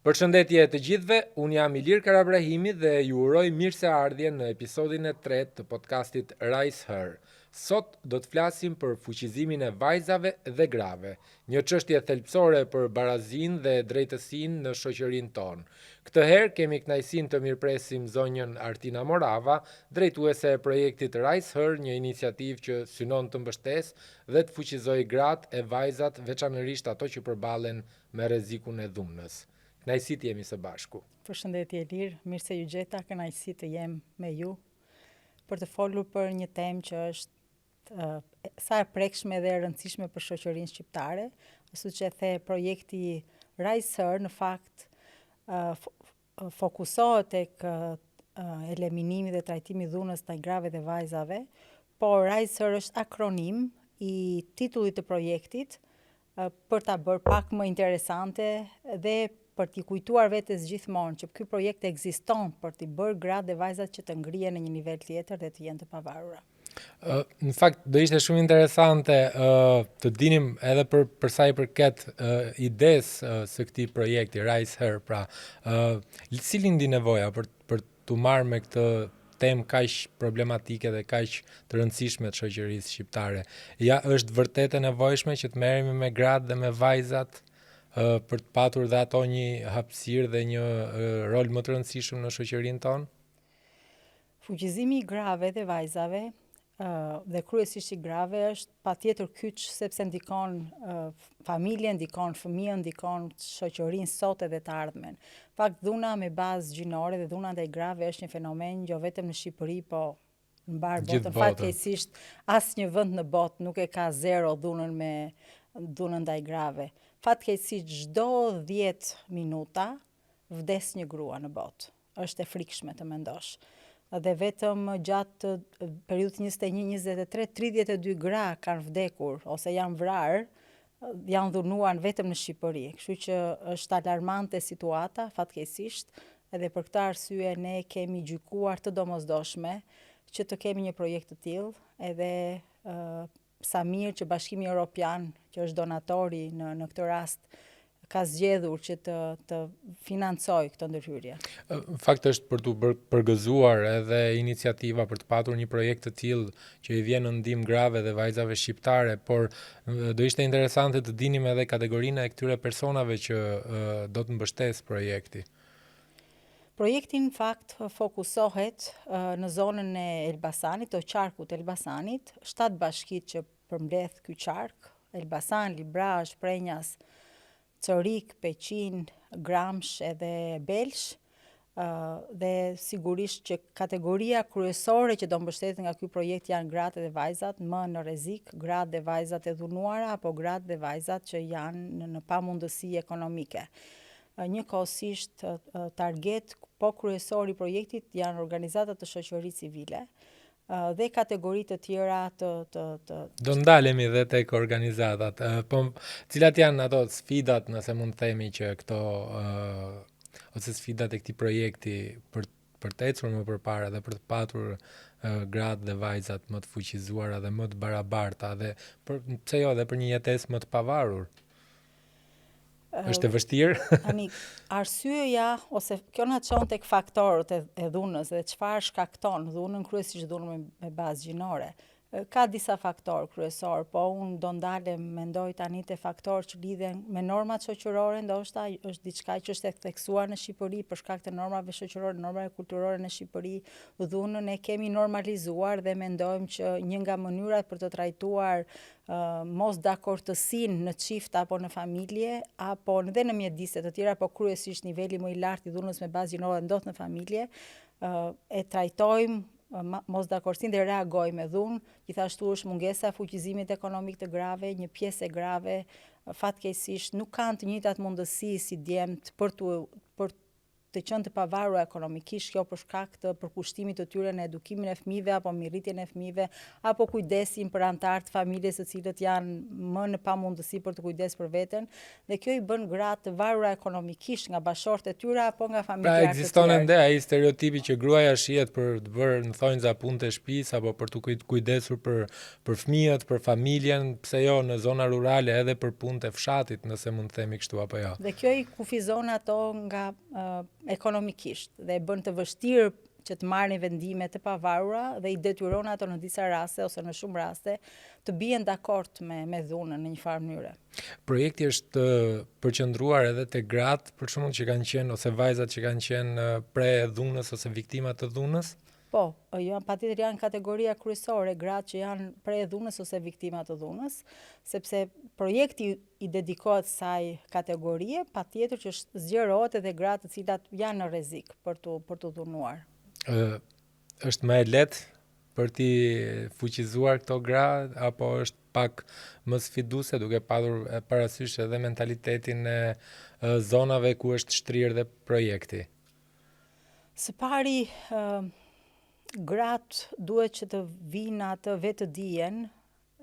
Përshëndetje të gjithëve, unë jam Ilir Karabrahimi dhe ju uroj mirëseardhje në episodin e 3 të podcastit Rise Her. Sot do të flasim për fuqizimin e vajzave dhe grave, një çështje thelbësore për barazinë dhe drejtësinë në shoqërinë tonë. Këtë herë kemi kënaqësinë të mirëpresim zonjën Artina Morava, drejtuese e projektit Rise Her, një iniciativë që synon të mbështesë dhe të fuqizojë gratë e vajzat, veçanërisht ato që përballen me rrezikun e dhunës. Kënaqësi të jemi së bashku. Përshëndetje Elir, mirë se ju gjeta, kënaqësi të jem me ju për të folur për një temë që është sa e prekshme dhe e rëndësishme për shoqërinë shqiptare, ashtu që the projekti Rise Her në fakt fokusohet tek eliminimi dhe trajtimi i dhunës ndaj grave dhe vajzave, por Rise Her është akronim i titullit të projektit për ta bërë pak më interesante dhe për t'i kujtuar vetes gjithmonë që ky projekt ekziston për t'i bërë gratë dhe vajzat që të ngrihen në një nivel tjetër dhe të jenë të pavarura. Në fakt do ishte shumë interesante të dinim edhe për sa i përket idesë së këtij projekti Rise Her, pra si lindi nevoja për t'u marrë me këtë temë kaq problematike dhe kaq të rëndësishme të shoqërisë shqiptare. Ja, është vërtet e nevojshme që të merremi me gratë dhe me vajzat për të patur dhe ato një hapësirë dhe një rol më të rëndësishëm në shoqërinë tonë? Fuqizimi i grave dhe vajzave dhe kryesisht i grave është patjetër kyç sepse ndikon familjen, ndikon fëmijën, ndikon shoqërinë sot edhe të ardhmen. Fakt dhuna me bazë gjinore dhe dhuna ndaj grave është një fenomen jo vetëm në Shqipëri, po në mbar botën. Fatkeqësisht asnjë vend në botë nuk e ka zero dhunën me dhunën ndaj grave. Fatkeqësisht çdo 10 minuta vdes një grua në botë. Është e frikshme të mendosh. Dhe vetëm gjatë periudhës 21-23, 32 gra kanë vdekur ose janë vrarë, janë dhunuar vetëm në Shqipëri. Kështu që është alarmante situata, fatkeqësisht, edhe për këtë arsye ne kemi gjykuar të domosdoshme që të kemi një projekt të tillë, edhe sa mirë që Bashkimi Evropian, që është donatori në këtë rast, ka zgjedhur që të financojë këtë ndërhyrje. Në fakt është për t'u përgëzuar edhe iniciativa për të patur një projekt të tillë që i vjen në ndihmë grave dhe vajzave shqiptare, por do ishte interesante të dinim edhe kategorinë e këtyre personave që do të mbështesë projekti. Projekti në fakt fokusohet në zonën e Elbasanit, të qarkut Elbasanit, 7 bashkitë që përmbledh ky qark, Elbasan, Librazh, Prenjas, Çorik, Peqin, Gramsh edhe Belsh, dhe sigurisht që kategoria kryesore që do mbështeten nga ky projekt janë gratë dhe vajzat më në rrezik, gratë dhe vajzat e dhunuara apo gratë dhe vajzat që janë në pamundësi ekonomike. Njëkohësisht target po kryesor i projektit janë organizata të shoqërisë civile dhe kategori të tjera Do ndalemi dhe tek organizatat. Po cilat janë ato sfidat, nëse mund të themi, që këto ose sfidat e këtij projekti për të ecur më përpara dhe për të patur gratë dhe vajzat më të fuqizuara dhe më të barabarta dhe pse jo dhe për një jetesë më të pavarur? Është e vështirë? Arsyeja ose kjo na çon tek faktorët e dhunës dhe çfarë shkakton dhunën, kryesisht dhunën me bazë gjinore. Ka disa faktorë kryesor, po unë do ndalem mendoj tani te faktorë që lidhen me normat shoqërore, ndoshta është diçka që është e theksuar në Shqipëri për shkak të normave shoqërore, normave kulturore në Shqipëri. Dhunën e kemi normalizuar dhe mendojmë që një nga mënyrat për të trajtuar mos dakortësinë në çift apo në familje, apo edhe në mjedise të tjera, po kryesisht niveli më i lartë i dhunës me bazë gjinore ndodh në familje, e trajtojmë mos dakortësinë dhe reagojmë me dhunë. Gjithashtu është mungesa e fuqizimit ekonomik të grave, një pjesë e grave fatkeqësisht nuk kanë të njëjtat mundësi si djemt për të qenë të pavarura ekonomikisht, kjo për shkak të përkushtimit të tyre në edukimin e fëmijëve apo mirëritjen e fëmijëve, apo kujdesin për anëtarë të familjes të cilët janë më në pamundësi për të kujdes për veten, dhe kjo i bën gratë të varura ekonomikisht nga bashortë e tyre apo nga familjarë të tyre. Pra ekziston ende ai stereotipi që gruaja shihet për të bërë në thonjza punë të shtëpisë apo për të kujdesur për fëmijët, për familjen, pse jo në zona rurale edhe për punë të fshatit, nëse mund të themi kështu apo jo. Dhe kjo i kufizon ato nga ekonomikisht dhe bën të vështirë që të marrin vendime të pavarura dhe i detyron ato në disa raste ose në shumë raste të bien dakord me dhunën në një farë mënyre. Projekti është përqendruar edhe te gratë, për shembull, që kanë qenë ose vajzat që kanë qenë pre dhunës ose viktima të dhunës? Po, patjetër janë kategoria kryesore, gratë që janë pre dhunës ose viktima të dhunës, sepse projekti i dedikohet kësaj kategorie, patjetër që zgjerohet edhe gratë të cilat janë në rrezik për të dhunuar. Është më e lehtë për ti fuqizuar këto gra, apo është pak më sfiduese duke padur parasysh edhe mentalitetin e zonave ku është shtrirë dhe projekti? Së pari, gratë duhet që të vinë atë vetë dijen,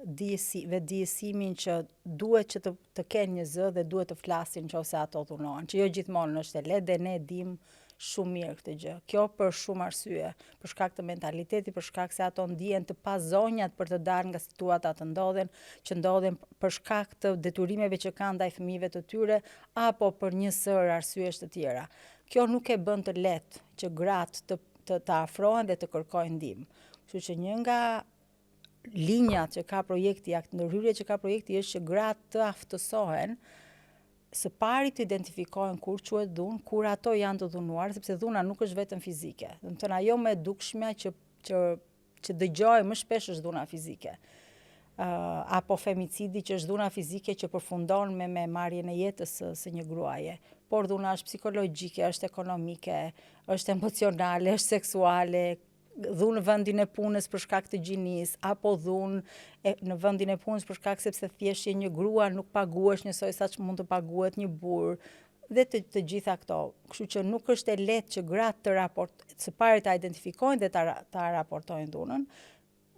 vetëdijesimin që duhet që të kenë një zë dhe duhet të flasin nëse ato dhunohen, që jo gjithmonë është e lehtë dhe ne dimë shumë mirë këtë gjë. Kjo për shumë arsye, për shkak të mentalitetit, për shkak se ato ndihen të pazonjat për të dalë nga situata që ndodhen për shkak të detyrimeve që kanë ndaj fëmijëve të tyre apo për një sër arsyesh të tjera. Kjo nuk e bën të lehtë që gratë të afrohen dhe të kërkojnë ndihmë. Kështu që një nga linjat që ka projekti, ndërhyrje që ka projekti është që gratë të aftësohen së pari të identifikojnë kur quhet dhunë, kur ato janë të dhunuar, sepse dhuna nuk është vetëm fizike. Do të thënë ajo më e dukshme që dëgjoj më shpesh është dhuna fizike. Apo femicidi që është dhuna fizike që përfundon me marrjen e jetës së një gruaje. Por dhuna është psikologjike, është ekonomike, është emocionale, është seksuale, dhunë në vendin e punës për shkak të gjinisë, apo dhunë në vendin e punës për shkak sepse thjesht je një grua, nuk paguhesh njësoj sa që mund të paguhet një burr, dhe të gjitha këto. Kështu që nuk është e lehtë që gratë së pari ta identifikojnë dhe ta raportojnë dhunën.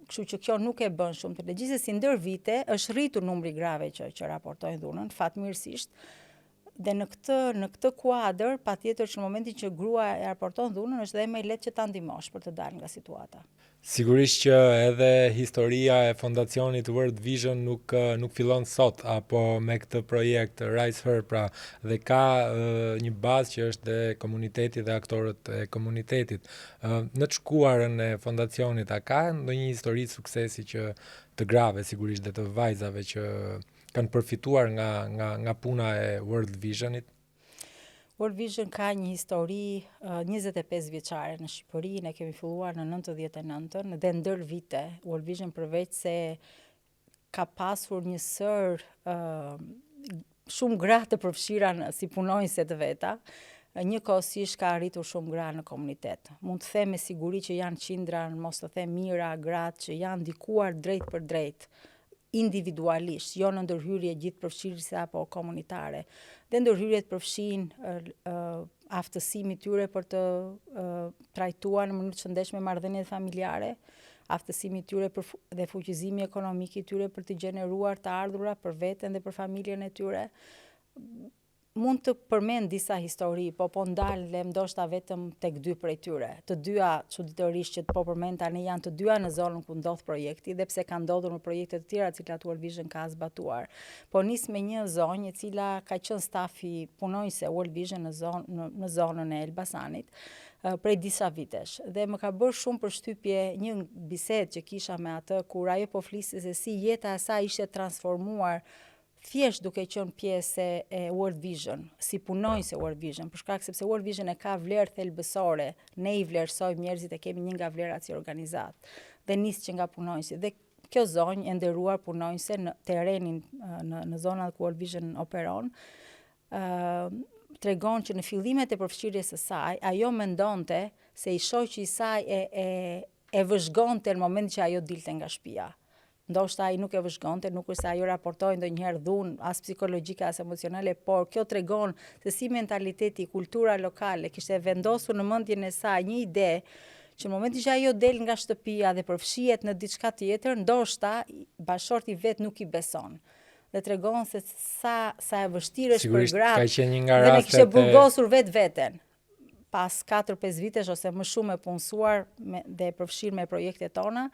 Kështu që kjo nuk e bën shumë të lehtë. Gjithsesi ndër vite është rritur numri i grave që raportojnë dhunën, fatmirësisht. Dhe në këtë kuadër, patjetër që në momentin që grua e raporton dhunën, është dhe më lehtë që ta ndihmosh për të dalë nga situata. Sigurisht që edhe historia e fondacionit World Vision nuk fillon sot apo me këtë projekt Rise Her, pra dhe ka një bazë që është dhe komuniteti dhe aktorët e komunitetit. Në të shkuarën e fondacionit, a ka ndonjë histori suksesi që të grave sigurisht dhe të vajzave që kanë përfituar nga puna e World Visionit? World Vision ka një histori 25 vjeçare në Shqipëri, ne kemi filluar në 99 dhe ndër vite World Vision përveç se ka pasur një sër shumë gra të përfshira si punonjëse të veta, njëkohësisht ka arritur shumë gra në komunitet. Mund të them me siguri që janë qindra, mos të them mijëra gratë që janë ndikuar drejt për drejt, individualisht, jo në ndërhyrje gjithë përfshirëse apo komunitare. Dhe ndërhyrjet përfshin aftësimi tyre për të trajtuar në mënyrë të shëndetshme marrëdhëniet familjare, aftësimi tyre dhe fuqizimi ekonomik i tyre për të gjeneruar të ardhurat për veten dhe për familjen e tyre. Mund të përmend disa histori, po ndalem ndoshta vetëm tek dy prej tyre. Të dyja çuditërisht që po përmend tani janë të dyja në zonën ku ndodh projekti, dhe pse ka ndodhur në projekte të tjera të cilat World Vision ka zbatuar. Po nis me një zonjë e cila ka qenë stafi punonjëse World Vision në zonën e Elbasanit prej disa vitesh. Dhe më ka bërë shumë përshtypje një bisedë që kisha me atë, kur ajo po fliste se si jeta e saj ishte transformuar thjesht duke qenë pjesë e World Vision, si punonjëse World Vision, për shkak sepse World Vision e ka vlerë thelbësore, ne i vlerësojmë njerëzit, e kemi një nga vlerat si organizat, dhe nis që nga punonjësi. Dhe kjo zonjë e nderuar punonjëse në terrenin në zonat ku World Vision operon, tregon që në fillimet e përfshirjes së saj, ajo mendonte se i shoqi i saj e vëzhgonte në moment që ajo dilte nga shtëpia. ndoshta ai nuk e vëzhgonte, nuk është se ajo raportoi ndonjëherë dhunë as psikologjike as emocionale, por kjo tregon se si mentaliteti, kultura lokale kishte vendosur në mendjen e saj një ide që në momentin që ajo del nga shtëpia dhe përfshihet në diçka tjetër, ndoshta bashorti vet nuk i beson. Dhe tregon se sa e vështirë është për gratë ka qenë një nga dhe ne rastet kishte burgosur veten. Pas 4-5 vitesh ose më shumë e punësuar dhe e përfshirë me projektet tona,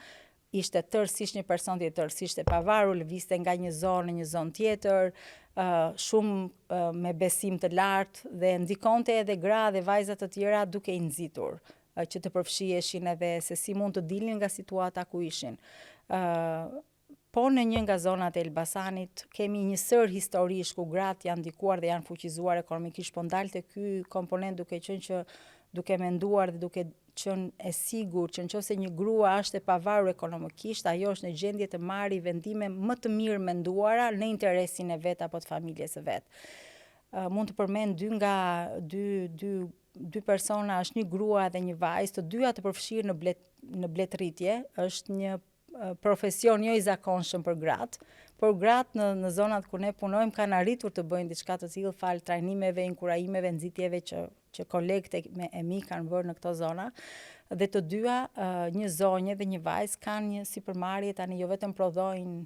ishte tërësisht një person tjetër, ishte pavarur, lëvizte nga një zonë në një zonë tjetër, shumë me besim të lartë dhe ndikonte edhe gra dhe vajza të tjera duke i nxitur, që të përfshiheshin edhe se si mund të dilnin nga situata ku ishin. Po në një nga zonat e Elbasanit kemi një sër historish ku gratë janë ndikuar dhe janë fuqizuar ekonomikisht, po ndalte ky komponent duke qenë që duke menduar dhe duke qenë e sigurt që nëse një grua është e pavarur ekonomikisht, ajo është në gjendje të marrë vendime më të mirë menduara në interesin e vet apo të familjes së vet. Mund të përmend dy persona, është një grua dhe një vajzë, të dyja të përfshirë në bletëritje, është një profesion jo i zakonshëm për gratë, por gratë në zonat ku ne punojmë kanë arritur të bëjnë diçka të tillë fal trajnimeve, inkurajimeve, nxitjeve që kolegët e mi kanë bërë në këto zona. Dhe të dyja, një zonjë dhe një vajzë kanë një sipërmarrje, tani jo vetëm prodhojnë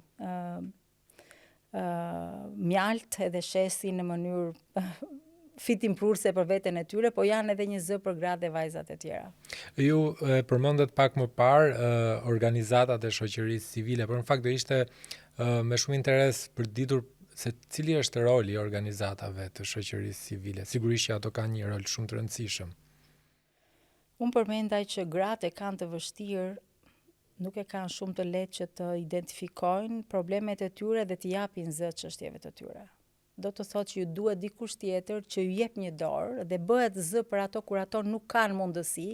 mjalt edhe shesin në mënyrë fitimprurse për veten e tyre, po janë edhe një zë për gratë dhe vajzat e tjera. Ju përmendet pak më parë organizatat e shoqërisë civile, por në fakt do ishte me shumë interes për ditur se cili është roli i organizatave të shoqërisë civile. Sigurisht që ato kanë një rol shumë të rëndësishëm. Unë përmendaj që gratë e kanë të vështirë, nuk e kanë shumë të lehtë që të identifikojnë problemet e tyre dhe të japin zë çështjeve të tyre. Do të thotë që ju duhet dikush tjetër që ju jep një dorë dhe bëhet zë për ato kur ato nuk kanë mundësi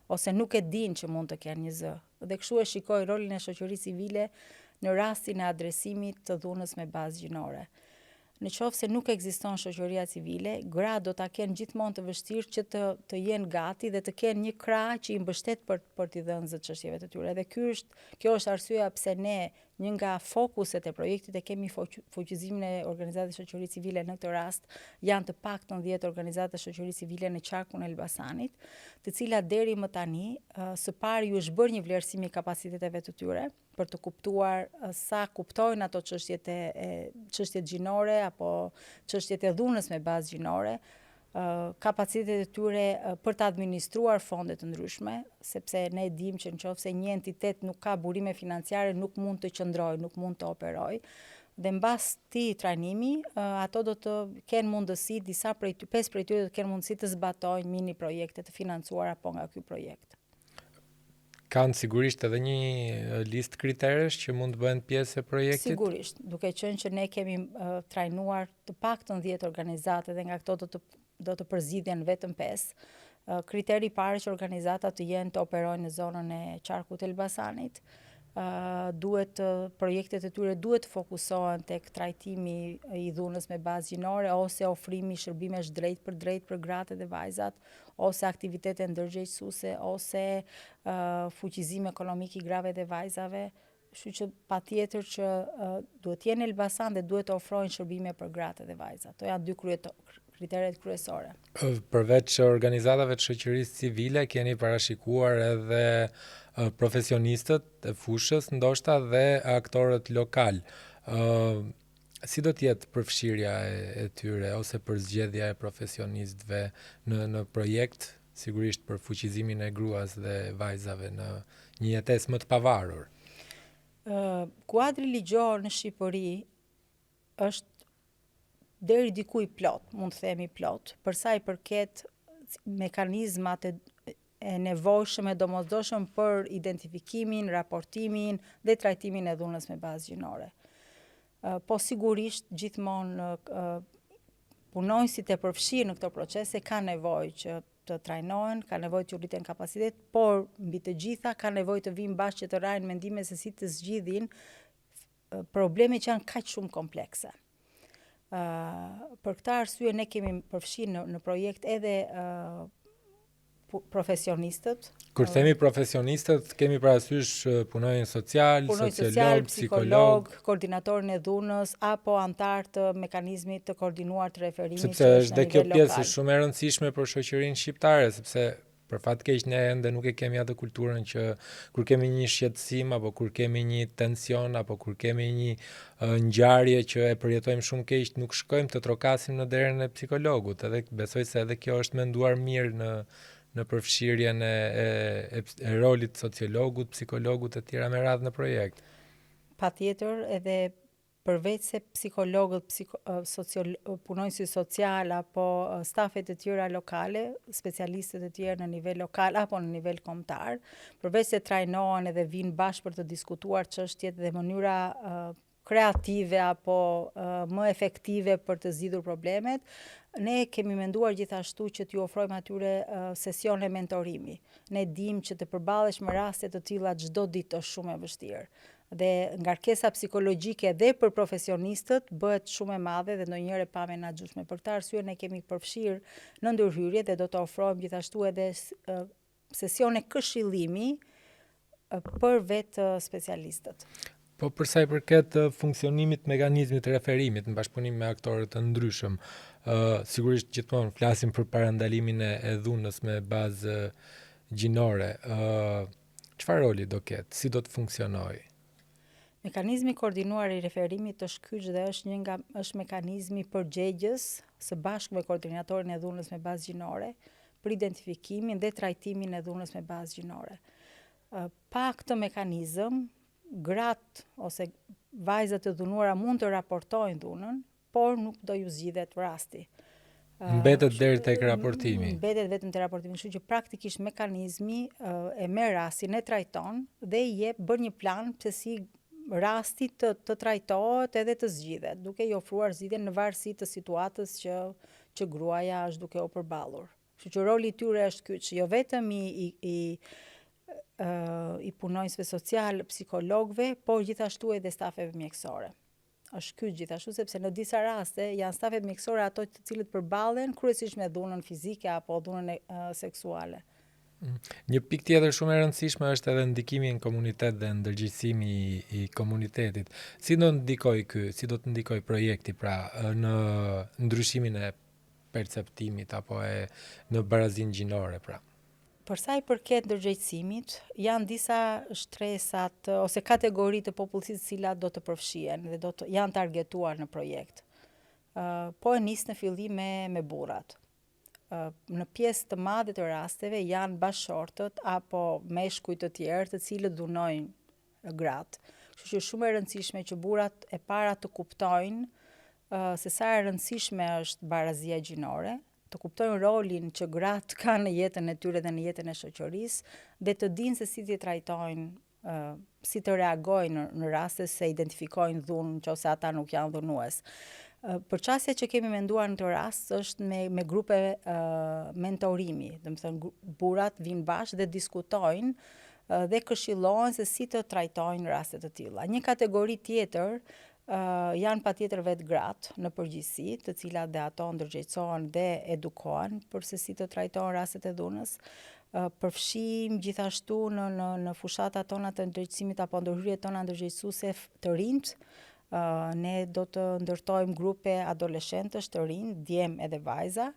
ose nuk e dinë që mund të kenë një zë. Dhe kështu e shikoj rolin e shoqërisë civile në rastin e adresimit të dhunës me bazë gjinore. Në qoftë se nuk ekziston shoqëria civile, gratë do ta kenë gjithmonë të vështirë që të jenë gati dhe të kenë një krah që i mbështet për t'i dhënë zë çështjeve të tyre. Dhe kjo është arsyeja pse ne një nga fokuset e projektit e kemi fuqizimin e organizatave shoqërisë civile. Në këtë rast janë të paktën 10 organizata shoqërisë civile në qarkun e Elbasanit, të cilat deri më tani së pari ju është bërë një vlerësim i kapaciteteve të tyre për të kuptuar sa kuptojnë ato çështjet gjinore apo çështjet e dhunës me bazë gjinore, kapacitetet e tyre për të administruar fonde të ndryshme, sepse ne dimë që nëse një entitet nuk ka burime financiare, nuk mund të qëndrojë, nuk mund të operojë. Dhe mbas këtij trajnimi, ato do të kenë mundësi, 5 prej tyre do të kenë mundësi të zbatojnë mini projekte të financuara apo nga ky projekt. Kanë sigurisht edhe një listë kriteresh që mund të bëhen pjesë e projektit? Sigurisht, duke qenë që ne kemi trajnuar të paktën 10 organizate dhe nga këto do të përzidhen vetëm 5. Kriteri i parë që organizatat të jenë të operojnë në zonën e qarkut të Elbasanit. Projektet e tyre duhet të fokusohen tek trajtimi i dhunës me bazë gjinore ose ofrimi shërbimesh drejt për gratë dhe vajzat, ose aktivitete ndërgjegjësuese, ose fuqizim ekonomik i grave dhe vajzave. Kështu që patjetër që duhet jenë në Elbasan dhe duhet të ofrojnë shërbime për gratë dhe vajzat. To janë 2 kriteret kryesore. Përveç organizatave të shoqërisë civile, keni parashikuar edhe profesionistët e fushës, ndoshta dhe aktorët lokal. Si do t'jetë përfshirja e tyre ose përzgjedhja e profesionistëve në projekt, sigurisht për fuqizimin e gruas dhe vajzave në një jetesë më të pavarur? Kuadri ligjor në Shqipëri është deri diku i plot, mund të themi plot, për sa i përket mekanizmat e nevojshme e domosdoshëm për identifikimin, raportimin dhe trajtimin e dhunës me bazë gjinore. Po sigurisht gjithmonë punonjësit e përfshirë në këto procese kanë nevojë që të trajnohen, kanë nevojë të rriten kapacitet, por mbi të gjitha kanë nevojë të vinë bashkë që të rajnë mendime se si të zgjidhin probleme që janë kaq shumë komplekse. Për këtë arsye ne kemi përfshirë në projekt edhe profesionistët. Kur themi profesionistët, kemi parasysh punojnë social, sociolog, psikolog, koordinatorin e dhunës apo antar të mekanizmit të koordinuar të referimit. Sepse është dhe kjo pjesë shumë e rëndësishme për shoqërinë shqiptare, sepse për fat keq ne ende nuk e kemi atë kulturën që kur kemi një shqetësim apo kur kemi një tension apo kur kemi një ngjarje që e përjetojmë shumë keq, nuk shkojmë të trokasim në derën e psikologut. Edhe besoj se edhe kjo është menduar mirë në përfshirjen e rolit sociologut, psikologut e tjera me radhë në projekt. Patjetër, edhe përveç se psikologët, punonjësit social apo stafet e tjera lokale, specialistët e tjerë në nivel lokal apo në nivel kombëtar, përveç se trajnohen edhe vinë bashkë për të diskutuar çështjet dhe mënyra kreative apo më efektive për të zgjidhur problemet, ne kemi menduar gjithashtu që t'ju ofrojmë atyre sesione mentorimi. Ne dimë që të përballesh me raste të tilla çdo ditë është shumë e vështirë. Dhe ngarkesa psikologjike dhe për profesionistët bëhet shumë e madhe dhe ndonjëherë pa menaxhueshme. Për këtë arsye ne kemi përfshirë në ndërhyrje dhe do të ofrojmë gjithashtu edhe sesione këshillimi për vetë specialistët. Po për sa i përket funksionimit mekanizmit të referimit në bashkëpunim me aktorë të ndryshëm, sigurisht gjithmonë flasim për parandalimin e dhunës me bazë gjinore. Çfarë roli do ketë? Si do të funksionojë? Mekanizmi koordinuar i referimit është kyç dhe është mekanizmi përgjegjës së bashku me koordinatorin e dhunës me bazë gjinore për identifikimin dhe trajtimin e dhunës me bazë gjinore. Pa këtë mekanizëm, gratë ose vajzat e dhunuara mund të raportojnë dhunën, por nuk do ju zgjidhet rasti. Mbetet deri tek raportimi. Mbetet vetëm te raportimi, kështu që praktikisht mekanizmi e merr rastin, e trajton dhe i bën një plan se si rasti të trajtohet edhe të zgjidhet, duke i ofruar zgjidhjen në varësi të situatës që gruaja është duke u përballur. Kështu që roli i tyre është kyç, jo vetëm i punonjësve social, psikologëve, por gjithashtu edhe stafeve mjekësore. Është kyç gjithashtu sepse në disa raste janë stafet mjekësore ato të cilët përballen kryesisht me dhunën fizike apo dhunën seksuale. Një pikë tjetër shumë e rëndësishme është edhe ndikimi në komunitet dhe ndërgjegjësimi i komunitetit. Si do të ndikoj projekti pra në ndryshimin e perceptimit apo në barazinë gjinore pra? Për sa i përket ndërgjegjësimit, janë disa shtresat ose kategori të popullsisë të cilat do të përfshihen dhe janë targetuar në projekt. Po e nis në fillim me burrat. Në pjesë të madhe të rasteve janë bashkëshortët apo meshkujt të tjerë të cilët dhunojnë gratë. Kështu që shumë e rëndësishme që burrat e para të kuptojnë se sa e rëndësishme është barazia gjinore, të kuptojnë rolin që gratë kanë në jetën e tyre dhe në jetën e shoqërisë dhe të dinë se si t'i trajtojnë, si të reagojnë në raste se identifikojnë dhunë nëse ata nuk janë dhunues. Përqasja që kemi menduar në të rast është me grupe mentorimi, domethënë burrat vinë bashkë dhe diskutojnë dhe këshillohen se si të trajtojnë raste të tilla. Një kategori tjetër janë patjetër vetë gratë në përgjithësi, të cilat dhe ato ndërgjegjësohen dhe edukohen për se si të trajtojnë rastet e dhunës. Përfshijmë gjithashtu në fushatat tona të ndërgjegjësimit apo ndërhyrjet tona ndërgjegjësuese të rinjt. Ne do të ndërtojmë grupe adoleshentësh të rinj, djemë edhe vajza,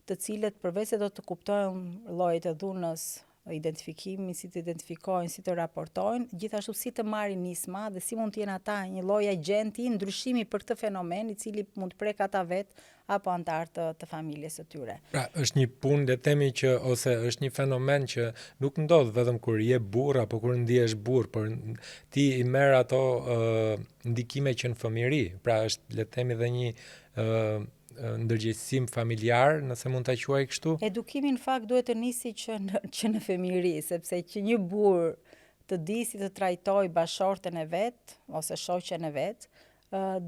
të cilët përveç se do të kuptojnë llojet e dhunës, identifikimi, si të identifikojnë, si të raportojnë, gjithashtu si të marrin nisma dhe si mund të jenë ata një lloj agjenti ndryshimi për këtë fenomen i cili mund të prek ata vetë apo antar të familjes së tyre. Pra, është një punë le të themi që ose është një fenomen që nuk ndodh vetëm kur je burr apo kur ndihesh burr, por ti i merr ato ndikime që në fëmijëri. Pra është le të themi dhe një ndërgjegjësim familjar, nëse mund ta quaj kështu. Edukimi në fakt duhet të nisi që në fëmijëri, sepse që një burr të di si të trajtojë bashkëshorten e vet ose shoqen e vet,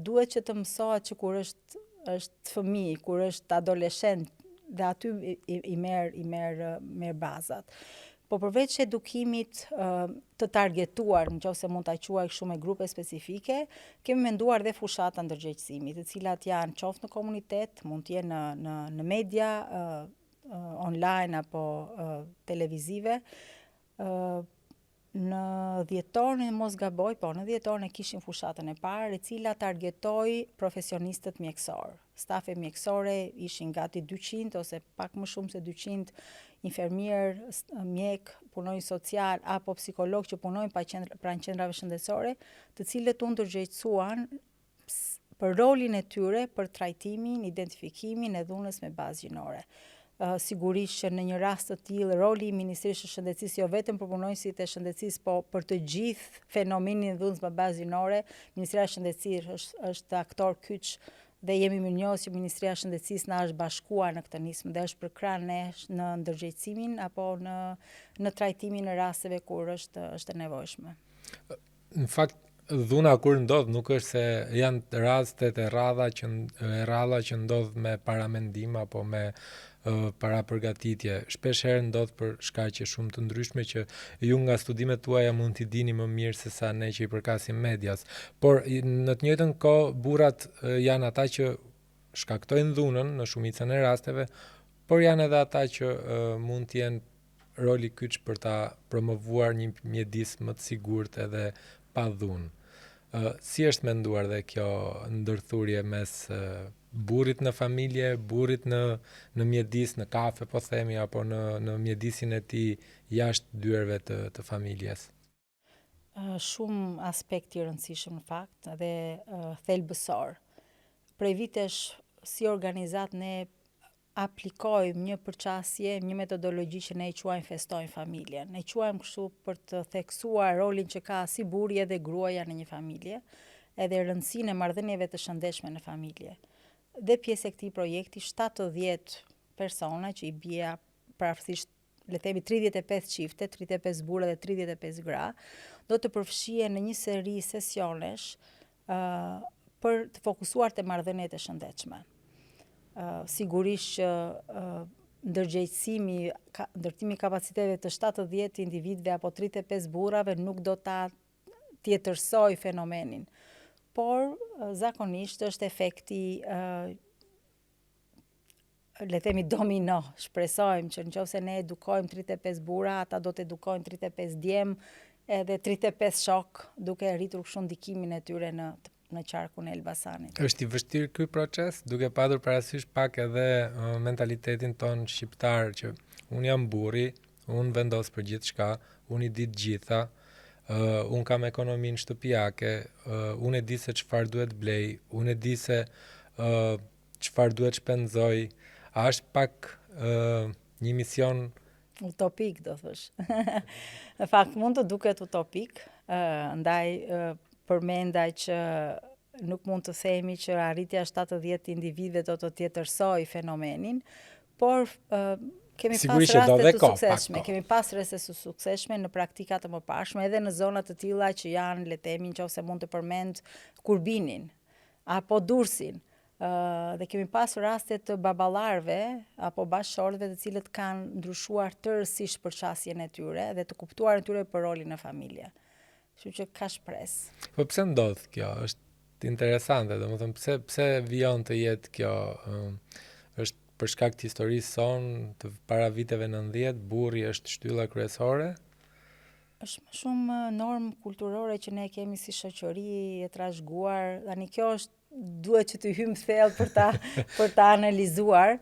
duhet që të mësohet që kur është fëmijë, kur është adoleshent dhe aty i merr bazat. Po përveç edukimit të targetuar, nëse mund ta quaj kështu me grupe specifike, kemi menduar dhe fushata ndërgjegjësimi, të cilat janë qoftë në komunitet, mund të jenë në media online apo televizive. Në dhjetorin, mos gaboj, në dhjetorin e kishim fushatën e parë, e cila targetoi profesionistët mjekësor. Stafe mjekësore ishin gati 200 ose pak më shumë se 200 infermier, mjek, punonjës social apo psikolog që punojnë pranë qendrave shëndetësore, të cilët u ndërgjegjësuan për rolin e tyre për trajtimin, identifikimin e dhunës me bazë gjinore. Sigurisht që në një rast të tillë roli i Ministrisë së Shëndetësisë jo vetëm për punonjësit e shëndetësisë, po për të gjithë fenomenin e dhunës me bazë gjinore, Ministria e Shëndetësisë është aktor kyç dhe jemi mirënjohës që Ministria e Shëndetësisë na është bashkuar në këtë nismë dhe është përkrahur nesh në ndërgjegjësimin apo në trajtimin e rasteve kur është e nevojshme. Në fakt, dhuna kur ndodh nuk është se janë rastet e rralla që ndodh me paramendim apo me para përgatitje. Shpesh herë ndodh për shkaqe shumë të ndryshme që ju nga studimet tuaja mund t'i dini më mirë se sa ne që i përkasim medias. Por në të njëjtën kohë burrat janë ata që shkaktojnë dhunën në shumicën e rasteve, por janë edhe ata që mund të jenë roli kyç për ta promovuar një mjedis më të sigurt edhe pa dhunë. Si është menduar dhe kjo ndërthurje mes burrit në familje, burrit në mjedis, në kafe po themi, apo në mjedisin e tij jashtë dyerve të familjes? Shumë aspekte i rëndësishëm në fakt dhe thelbësor. Prej vitesh si organizat ne aplikojmë një përqasje, një metodologji që ne i quajmë festojmë familjen. Ne i quajmë kështu për të theksuar rolin që ka si burri edhe gruaja në një familje, edhe rëndësinë e marrëdhënieve të shëndetshme në familje. Dhe pjesë e këtij projekti 70 persona që i bie parafisisht le themi 35 çifte, 35 burra dhe 35 gra, do të përfshihen në një seri sesionesh për të fokusuar te marrëdhëniet e shëndetshme. Sigurisht që ndërtimi kapaciteteve të 70 individëve apo 35 burrave nuk do ta tjetërsoj fenomenin, por zakonisht është efekti le themi domino. Shpresojmë që nëse ne edukojmë 35 burra, ata do të edukojnë 35 djem edhe 35 shok, duke rritur kështu ndikimin e tyre në qarkun e Elbasanit. Është i vështirë ky proces, duke padur parasysh pak edhe mentalitetin ton shqiptar që unë jam burri, unë vendos për gjithçka, unë i di të gjitha, unë kam ekonominë shtëpiake, unë e di se çfarë duhet blej, unë e di se çfarë duhet shpenzoj. A është pak një mision utopik, do thosh. Në fakt mund të duket utopik, ndaj përmendaj që nuk mund të themi që arritja 70 individëve do të tjetërsoj fenomenin, por kemi pas raste të suksesshme, kemi pas raste të suksesshme në praktika të mëparshme edhe në zona të tilla që janë, le të themi, nëse mund të përmend Kurbinin apo Durrësin. Dhe kemi pas raste të baballarëve apo bashkëshortëve të cilët kanë ndryshuar tërësisht përqasjen e tyre dhe të kuptuar tyre për rolin në familje. Kështu që ka shpresë. Po pse ndodh kjo? Është interesante, domethënë pse vijon të jetë kjo? Është për shkak të historisë sonë të para viteve 90, burri është shtylla kryesore? Është më shumë normë kulturore që ne kemi si shoqëri e trashëguar. Tani kjo duhet që të hyjmë thellë për ta analizuar,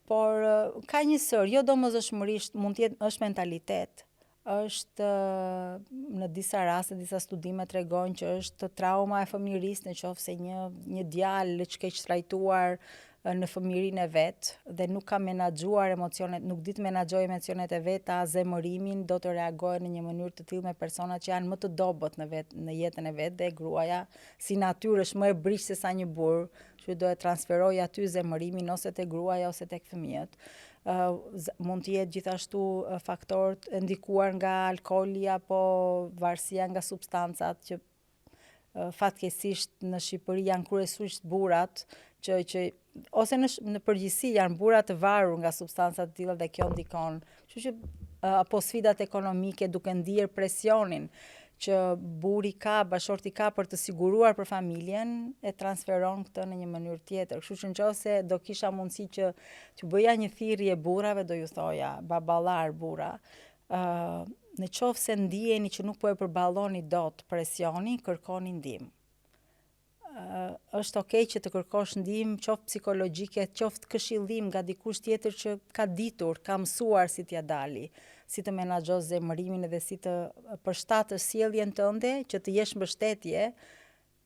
por ka një sër, jo domosdoshmërisht mund të jetë është mentalitet. Është në disa raste, disa studime tregojnë që është trauma e fëmijërisë, nëse një djalë që keq trajtuar në fëmijërinë e vet dhe nuk ka menaxhuar emocionet, nuk di të menaxhojë emocionet e veta, zemërimin, do të reagojë në një mënyrë të tillë me persona që janë më të dobët në jetën e vet dhe gruaja si natyrë është më e briq se sa një burr, që do e transferojë aty zemërimin ose tek gruaja ose tek fëmijët. Mund të jetë gjithashtu faktorë të ndikuar nga alkooli apo varësia nga substancat që fatkeqësisht në Shqipëri janë kryesisht burrat që ose në përgjithësi janë burra të varur nga substanca të tilla dhe kjo ndikon. Kështu që apo sfidat ekonomike duke ndier presionin që burri ka, bashorti ka për të siguruar për familjen, e transferon këtë në një mënyrë tjetër. Kështu që nëse do kisha mundësi që t'ju bëja një thirrje burrave, do ju thoja, baballar burra, në qoftë se ndiheni që nuk po e përballoni dot presionin, kërkoni ndihmë. Është okay që të kërkosh ndihmë, qoftë psikologjike, qoftë këshillim nga dikush tjetër që ka ditur, ka mësuar si t'ja dali, si të menaxhosh zemërimin dhe si të përshtatësh sjelljen tënde, që të jesh mbështetje,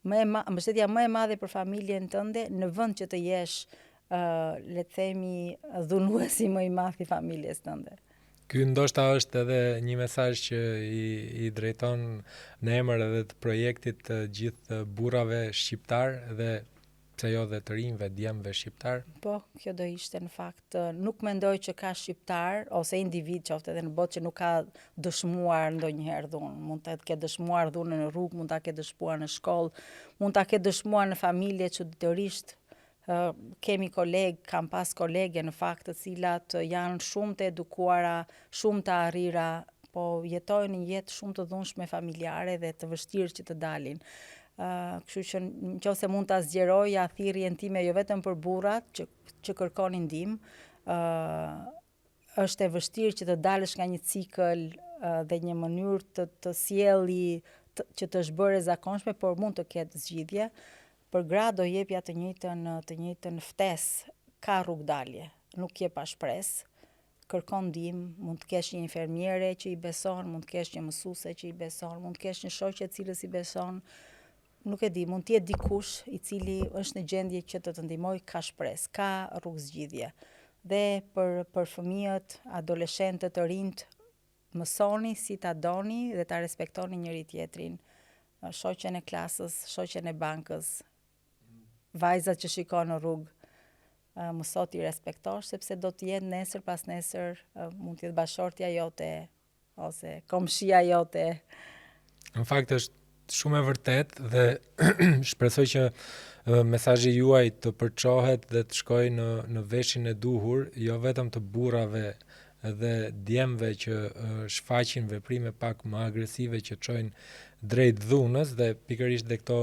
mbështetja më e madhe për familjen tënde, në vend që të jesh, le të themi, dhunuesi më i madh i familjes tënde. Ky ndoshta është edhe një mesazh që i drejton në emër edhe të projektit të gjithë burrave shqiptar dhe pse jo dhe të rinjve, djemve shqiptar. Po, kjo do ishte në fakt, nuk mendoj që ka shqiptar ose individ qoftë edhe në botë që nuk ka dëshmuar ndonjëherë dhunë. Mund të ketë dëshmuar dhunën në rrugë, mund ta ketë dëshmuar në shkollë, mund ta ketë dëshmuar në familje çuditërisht. Kemi kam pas kolege në fakt të cilat janë shumë të edukuara, shumë të arrira, po jetojnë një jetë shumë të dhunshme familjare dhe të vështirë që të dalin. Kështu që nëse mund ta zgjeroja thirrjen time jo vetëm për burrat që kërkonin ndihmë, është e vështirë që të dalësh nga një cikël dhe një mënyrë të sjelli që të është bërë e zakonshme, por mund të ketë zgjidhje. Për gra do jepja të njëjtën ftesë, ka rrugë dalje, nuk je pa shpresë, kërkon ndihmë, mund të kesh një infermiere që i beson, mund të kesh një mësuese që i beson, mund të kesh një shoqe e cilës i beson, nuk e di, mund të jetë dikush i cili është në gjendje që të ndihmojë, ka shpresë, ka rrugë zgjidhje. Dhe për fëmijët, adoleshentët, të rinjt, mësoni si ta doni dhe ta respektoni njëri tjetrin, shoqen e klasës, shoqen e bankës, vajzat që shikon në rrugë, mëso t'i respektosh, sepse do të jetë nesër pas nesër, mund të jetë bashortja jote ose komshia jote. Në fakt është shumë e vërtet dhe shpresoj që mesazhi juaj të përçohet dhe të shkojë në veshin e duhur, jo vetëm të burrave dhe djemve që shfaqin veprime pak më agresive që çojnë drejt dhunës dhe pikërisht dhe këto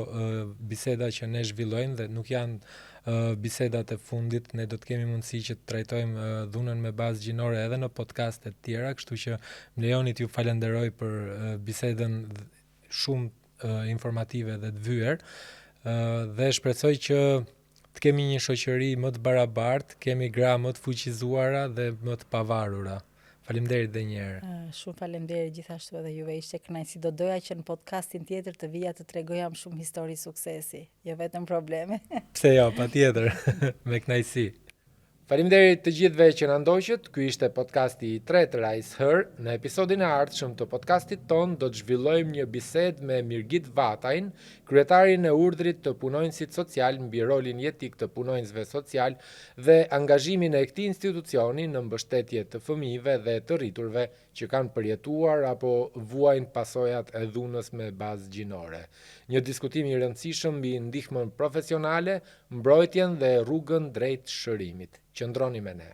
biseda që ne zhvillojmë dhe nuk janë bisedat e fundit, ne do të kemi mundësi që të trajtojmë dhunën me bazë gjinore edhe në podcaste të tjera, kështu që më lejoni t'ju falenderoj për bisedën shumë informative dhe të vyer dhe shpresoj që të kemi një shoqëri më të barabartë, kemi gra më të fuqizuara dhe më të pavarura. Faleminderit edhe një herë. Shumë faleminderit gjithashtu edhe juve, ishte kënaqësi. Do doja që në podcastin tjetër të vija të tregoja më shumë histori suksesi, jo vetëm probleme. Pse jo, patjetër, me kënaqësi. Faleminderit të gjithëve që na ndoqët. Ky ishte podcasti i tretë Rise Her. Në episodin e ardhshëm të podcastit ton do të zhvillojmë një bisedë me Mirgit Vatajn, kryetarin e urdhrit të punonjësit social mbi rolin jetik të punonjësve social dhe angazhimin e këtij institucioni në mbështetje të fëmijëve dhe të rriturve që kanë përjetuar apo vuajnë pasojat e dhunës me bazë gjinore. Një diskutim i rëndësishëm mbi ndihmën profesionale, mbrojtjen dhe rrugën drejt shërimit. Qëndroni me ne.